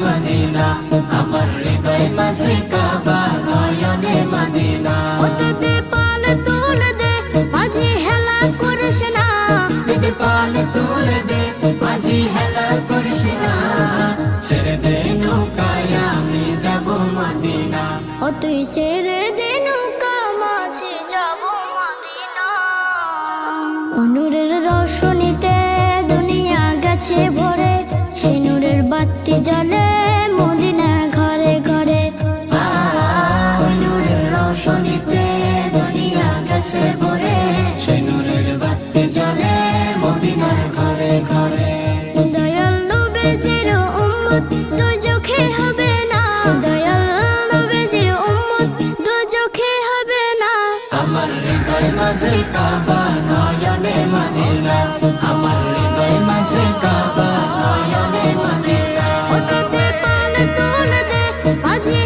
Medina আমার হৃদয় মাঝে কাবা নয়নে মদিনা ওতে পাল তুলে দে মাঝি হেলা করিস না দিদি পাল তুলে দে মাঝি হেলা করিস না ছেড়ে দে নৌকায় আমি যাব মদিনা ও তুই ছেড়ে দে নৌকা মাঝি যাব মদিনা নূরের রোশনীতে দুনিয়া গেছে ভরে সে নূরের বাতি জ্বলে মদিনা ঘরে ঘরে নূরের রোশনীতে দুনিয়া গেছে ভরে সেই নূরের বাতি জ্বলে মদিনার ঘরে ঘরে দয়াল নবীজির উম্মত দুজখে হবে না দয়াল নবীজির উম্মত দুজখে হবে না আমার হৃদয় মাঝে কাবা নয়নে মদিনা আমার হৃদয় মাঝে কাবা নয়নে মদিনা ওতে পাল তুলে দে মাঝি